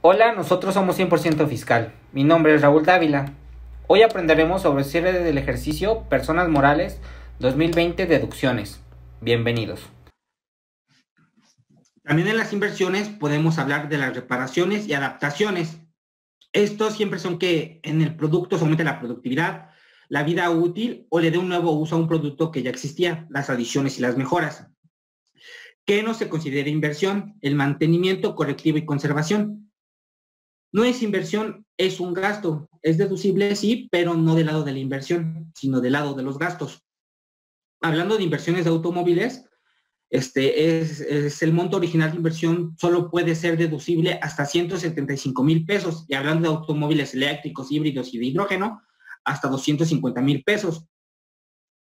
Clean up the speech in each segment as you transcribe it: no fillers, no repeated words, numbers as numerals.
Hola, nosotros somos 100% Fiscal. Mi nombre es Raúl Dávila. Hoy aprenderemos sobre cierre del ejercicio Personas Morales 2020 deducciones. Bienvenidos. También en las inversiones podemos hablar de las reparaciones y adaptaciones. Estos siempre son que en el producto se aumente la productividad, la vida útil o le dé un nuevo uso a un producto que ya existía, las adiciones y las mejoras. ¿Qué no se considera inversión? El mantenimiento, correctivo y conservación. No es inversión, es un gasto. Es deducible, sí, pero no del lado de la inversión, sino del lado de los gastos. Hablando de inversiones de automóviles, es el monto original de inversión solo puede ser deducible hasta 175,000 pesos. Y hablando de automóviles eléctricos, híbridos y de hidrógeno, hasta 250,000 pesos.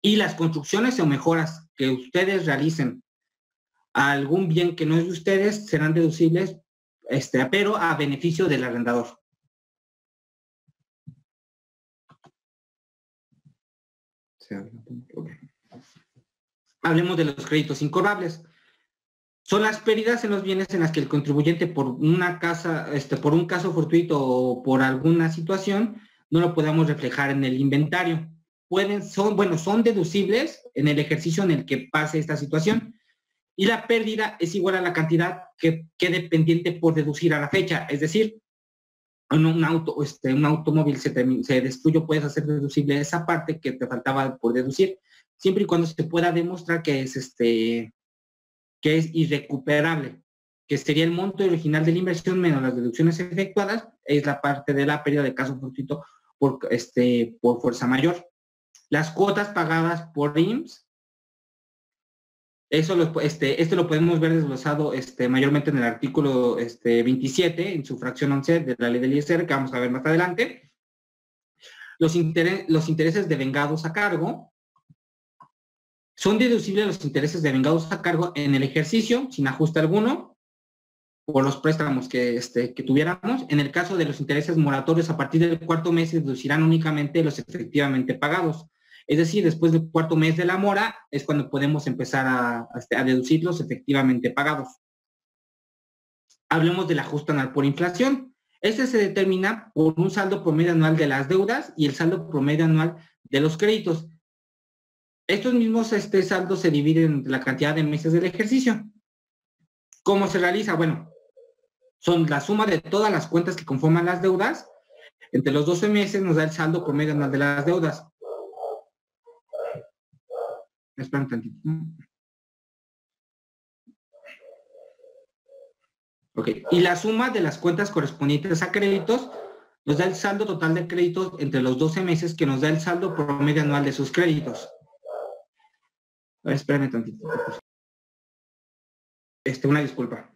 Y las construcciones o mejoras que ustedes realicen a algún bien que no es de ustedes serán deducibles, pero a beneficio del arrendador. Hablemos de los créditos incobrables. Son las pérdidas en los bienes en las que el contribuyente por una casa, por un caso fortuito o por alguna situación, no lo podamos reflejar en el inventario. Son deducibles en el ejercicio en el que pase esta situación. Y la pérdida es igual a la cantidad que quede pendiente por deducir a la fecha. Es decir, un automóvil se destruye, puedes hacer deducible esa parte que te faltaba por deducir, siempre y cuando se pueda demostrar que es irrecuperable, que sería el monto original de la inversión menos las deducciones efectuadas, es la parte de la pérdida de caso fortuito por fuerza mayor. Las cuotas pagadas por IMSS, eso lo podemos ver desglosado mayormente en el artículo 27, en su fracción 11 de la ley del ISR, que vamos a ver más adelante. Los intereses devengados a cargo, son deducibles los intereses devengados a cargo en el ejercicio, sin ajuste alguno, por los préstamos que tuviéramos. En el caso de los intereses moratorios, a partir del cuarto mes se deducirán únicamente los efectivamente pagados. Es decir, después del cuarto mes de la mora es cuando podemos empezar a deducir los efectivamente pagados. Hablemos del ajuste anual por inflación. Este se determina por un saldo promedio anual de las deudas y el saldo promedio anual de los créditos. Estos mismos saldos se dividen entre la cantidad de meses del ejercicio. ¿Cómo se realiza? Bueno, son la suma de todas las cuentas que conforman las deudas. Entre los 12 meses nos da el saldo promedio anual de las deudas. Espera un tantito. Ok, y la suma de las cuentas correspondientes a créditos nos da el saldo total de créditos entre los 12 meses, que nos da el saldo promedio anual de sus créditos. A ver, espérame tantito. Una disculpa.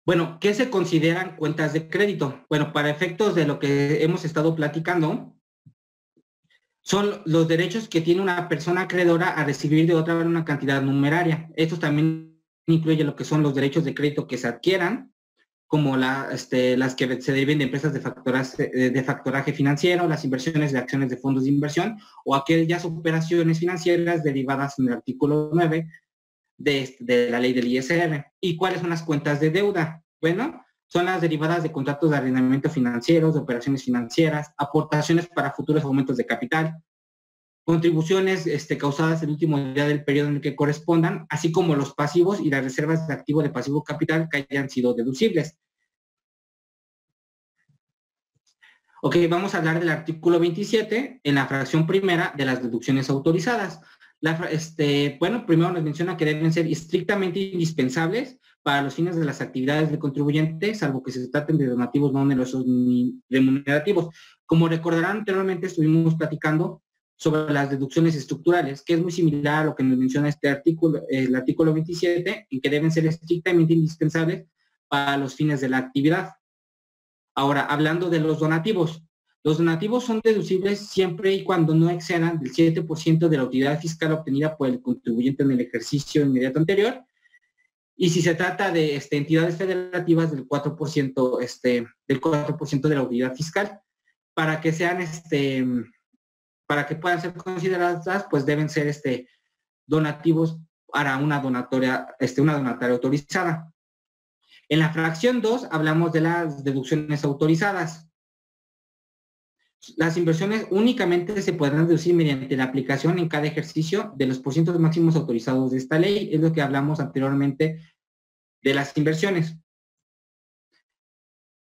Bueno, ¿qué se consideran cuentas de crédito? Bueno, para efectos de lo que hemos estado platicando, son los derechos que tiene una persona acreedora a recibir de otra una cantidad numeraria. Estos también incluyen lo que son los derechos de crédito que se adquieran, como las que se deriven de empresas de factoraje financiero, las inversiones de acciones de fondos de inversión o aquellas operaciones financieras derivadas en el artículo 9 de la ley del ISR. ¿Y cuáles son las cuentas de deuda? Bueno, son las derivadas de contratos de arrendamiento financieros, de operaciones financieras, aportaciones para futuros aumentos de capital, contribuciones causadas el último día del periodo en el que correspondan, así como los pasivos y las reservas de activo de pasivo capital que hayan sido deducibles. Ok, vamos a hablar del artículo 27 en la fracción primera de las deducciones autorizadas. Primero nos menciona que deben ser estrictamente indispensables para los fines de las actividades del contribuyente, salvo que se traten de donativos no onerosos ni remunerativos. Como recordarán, anteriormente estuvimos platicando sobre las deducciones estructurales, que es muy similar a lo que nos menciona el artículo 27, en que deben ser estrictamente indispensables para los fines de la actividad. Ahora, hablando de los donativos son deducibles siempre y cuando no excedan del 7% de la utilidad fiscal obtenida por el contribuyente en el ejercicio inmediato anterior, y si se trata de entidades federativas del 4%, del 4% de la utilidad fiscal. Para que sean, para que puedan ser consideradas, pues deben ser donativos para una donataria autorizada. En la fracción 2 hablamos de las deducciones autorizadas. Las inversiones únicamente se podrán deducir mediante la aplicación en cada ejercicio de los porcientos máximos autorizados de esta ley. Es lo que hablamos anteriormente de las inversiones.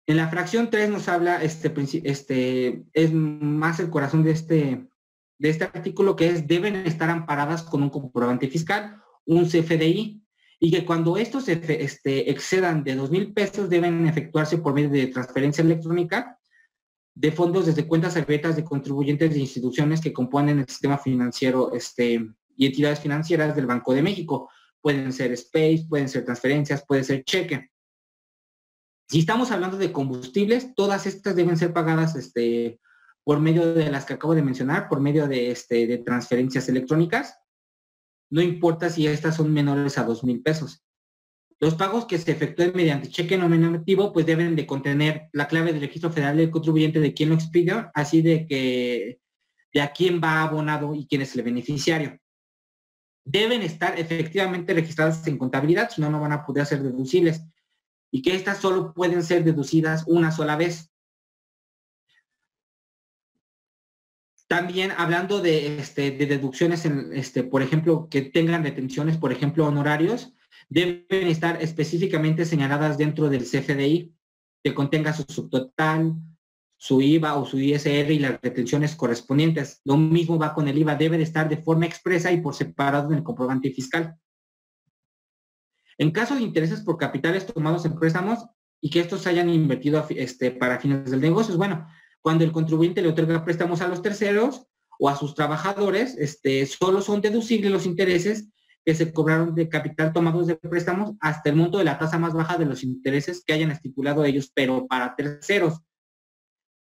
En la fracción 3 nos habla, es más el corazón de este artículo, que es: deben estar amparadas con un comprobante fiscal, un CFDI, y que cuando estos excedan de 2,000 pesos deben efectuarse por medio de transferencia electrónica de fondos desde cuentas abiertas de contribuyentes de instituciones que componen el sistema financiero y entidades financieras del Banco de México. Pueden ser SPACE, pueden ser transferencias, puede ser cheque. Si estamos hablando de combustibles, todas estas deben ser pagadas por medio de las que acabo de mencionar, por medio de transferencias electrónicas. No importa si estas son menores a 2,000 pesos. Los pagos que se efectúen mediante cheque nominativo pues deben de contener la clave del registro federal del contribuyente de quien lo expidió, así de a quién va abonado y quién es el beneficiario. Deben estar efectivamente registradas en contabilidad, si no, no van a poder ser deducibles, y que estas solo pueden ser deducidas una sola vez. También hablando de deducciones, por ejemplo, que tengan retenciones, por ejemplo, honorarios, deben estar específicamente señaladas dentro del CFDI, que contenga su subtotal, su IVA o su ISR y las retenciones correspondientes. Lo mismo va con el IVA, debe de estar de forma expresa y por separado en el comprobante fiscal. En caso de intereses por capitales tomados en préstamos y que estos hayan invertido para fines del negocio, bueno, cuando el contribuyente le otorga préstamos a los terceros o a sus trabajadores, solo son deducibles los intereses que se cobraron de capital tomados de préstamos hasta el monto de la tasa más baja de los intereses que hayan estipulado ellos, pero para terceros.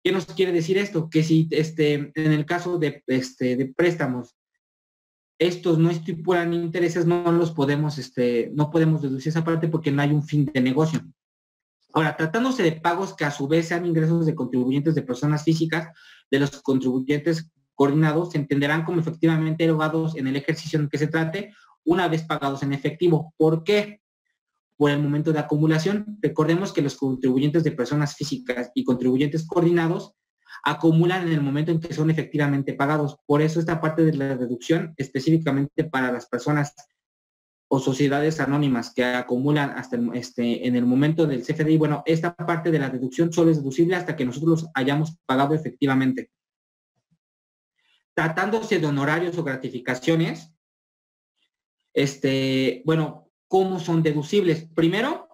¿Qué nos quiere decir esto? Que si en el caso de préstamos, estos no estipulan intereses, no podemos deducir esa parte porque no hay un fin de negocio. Ahora, tratándose de pagos que a su vez sean ingresos de contribuyentes de personas físicas, de los contribuyentes coordinados, se entenderán como efectivamente erogados en el ejercicio en el que se trate, una vez pagados en efectivo. ¿Por qué? Por el momento de acumulación. Recordemos que los contribuyentes de personas físicas y contribuyentes coordinados acumulan en el momento en que son efectivamente pagados. Por eso esta parte de la deducción, específicamente para las personas o sociedades anónimas que acumulan hasta en el momento del CFDI, bueno, esta parte de la deducción solo es deducible hasta que nosotros los hayamos pagado efectivamente. Tratándose de honorarios o gratificaciones, bueno, ¿cómo son deducibles? Primero,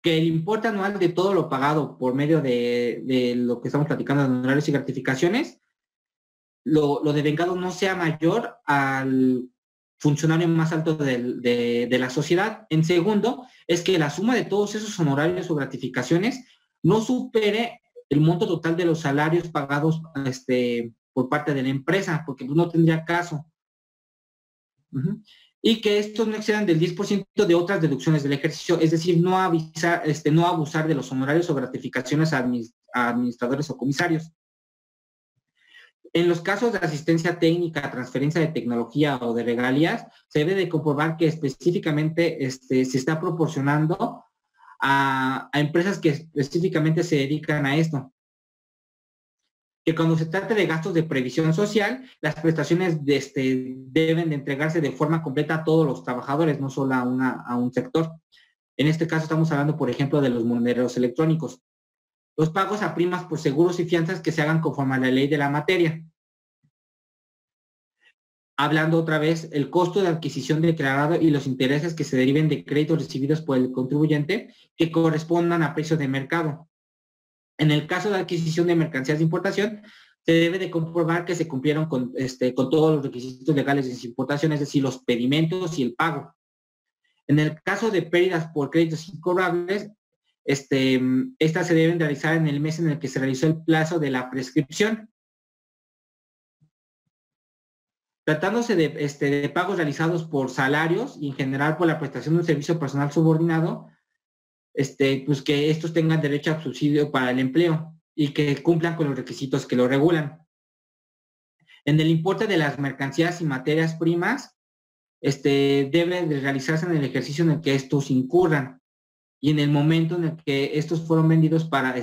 que el importe anual de todo lo pagado por medio de lo que estamos platicando de honorarios y gratificaciones, lo devengado no sea mayor al funcionario más alto de la sociedad. En segundo, es que la suma de todos esos honorarios o gratificaciones no supere el monto total de los salarios pagados por parte de la empresa, porque no tendría caso. Y que estos no excedan del 10% de otras deducciones del ejercicio, es decir, no abusar de los honorarios o gratificaciones a administradores o comisarios. En los casos de asistencia técnica, transferencia de tecnología o de regalías, se debe de comprobar que específicamente se está proporcionando a empresas que específicamente se dedican a esto. Que cuando se trate de gastos de previsión social, las prestaciones deben de entregarse de forma completa a todos los trabajadores, no solo a un sector. En este caso estamos hablando, por ejemplo, de los moneros electrónicos. Los pagos a primas por seguros y fianzas que se hagan conforme a la ley de la materia. Hablando otra vez, el costo de adquisición declarado y los intereses que se deriven de créditos recibidos por el contribuyente que correspondan a precio de mercado. En el caso de adquisición de mercancías de importación, se debe de comprobar que se cumplieron con todos los requisitos legales de importación, es decir, los pedimentos y el pago. En el caso de pérdidas por créditos incobrables, estas se deben realizar en el mes en el que se realizó el plazo de la prescripción. Tratándose de pagos realizados por salarios y en general por la prestación de un servicio personal subordinado, pues que estos tengan derecho a subsidio para el empleo y que cumplan con los requisitos que lo regulan. En el importe de las mercancías y materias primas, deben de realizarse en el ejercicio en el que estos incurran. y en el momento en el que estos fueron vendidos para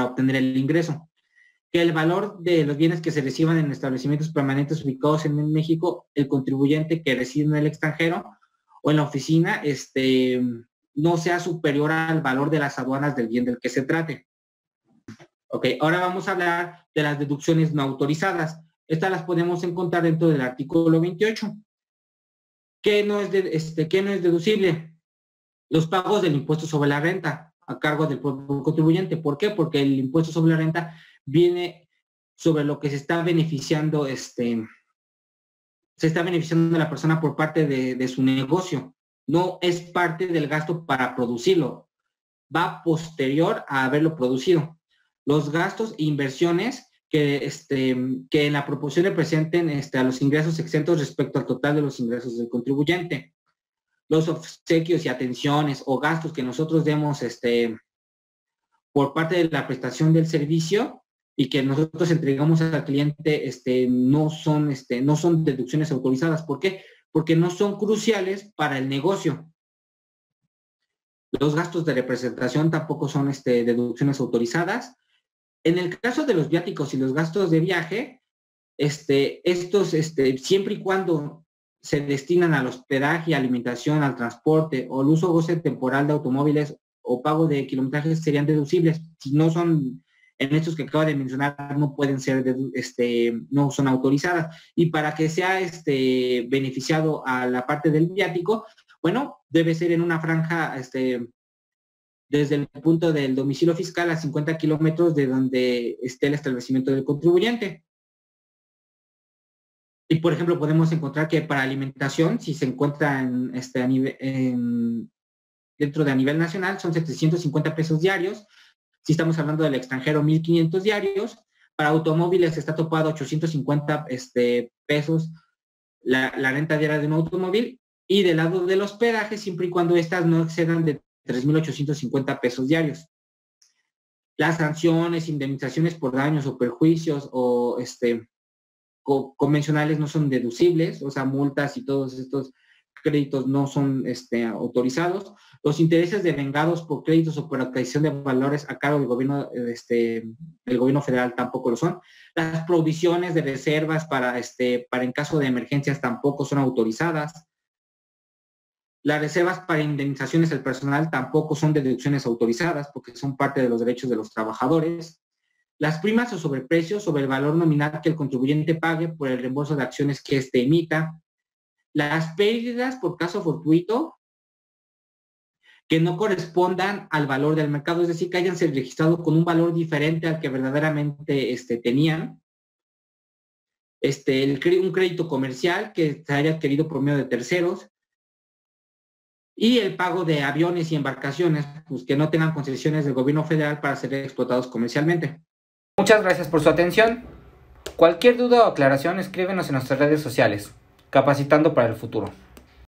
obtener el ingreso. Que el valor de los bienes que se reciban en establecimientos permanentes ubicados en México, el contribuyente que reside en el extranjero o en la oficina, no sea superior al valor de las aduanas del bien del que se trate. Ok, ahora vamos a hablar de las deducciones no autorizadas. Estas las podemos encontrar dentro del artículo 28. ¿Qué no es deducible? Los pagos del impuesto sobre la renta a cargo del propio contribuyente. ¿Por qué? Porque el impuesto sobre la renta viene sobre lo que se está beneficiando, se está beneficiando a la persona por parte de su negocio. No es parte del gasto para producirlo. Va posterior a haberlo producido. Los gastos e inversiones que en la proporción representen a los ingresos exentos respecto al total de los ingresos del contribuyente. Los obsequios y atenciones o gastos que nosotros demos por parte de la prestación del servicio y que nosotros entregamos al cliente no son deducciones autorizadas. ¿Por qué? Porque no son cruciales para el negocio. Los gastos de representación tampoco son deducciones autorizadas. En el caso de los viáticos y los gastos de viaje, estos siempre y cuando se destinan al hospedaje, alimentación, al transporte o al uso o goce temporal de automóviles o pago de kilometrajes serían deducibles. Si no son en estos que acabo de mencionar, no pueden ser, no son autorizadas. Y para que sea beneficiado a la parte del viático, bueno, debe ser en una franja, desde el punto del domicilio fiscal a 50 kilómetros de donde esté el establecimiento del contribuyente. Y, por ejemplo, podemos encontrar que para alimentación, si se encuentra dentro de a nivel nacional, son 750 pesos diarios. Si estamos hablando del extranjero, 1,500 diarios. Para automóviles está topado 850 pesos la renta diaria de un automóvil. Y del lado del hospedaje, siempre y cuando estas no excedan de 3,850 pesos diarios. Las sanciones, indemnizaciones por daños o perjuicios o convencionales no son deducibles, o sea, multas y todos estos créditos no son autorizados. Los intereses devengados por créditos o por adquisición de valores a cargo del gobierno, del gobierno federal tampoco lo son. Las provisiones de reservas para en caso de emergencias tampoco son autorizadas. Las reservas para indemnizaciones al personal tampoco son deducciones autorizadas porque son parte de los derechos de los trabajadores. Las primas o sobreprecios sobre el valor nominal que el contribuyente pague por el reembolso de acciones que emita. Las pérdidas por caso fortuito que no correspondan al valor del mercado, es decir, que hayan sido registrado con un valor diferente al que verdaderamente tenían. Un crédito comercial que se haya adquirido por medio de terceros. Y el pago de aviones y embarcaciones pues, que no tengan concesiones del gobierno federal para ser explotados comercialmente. Muchas gracias por su atención. Cualquier duda o aclaración, escríbenos en nuestras redes sociales. Capacitando para el futuro.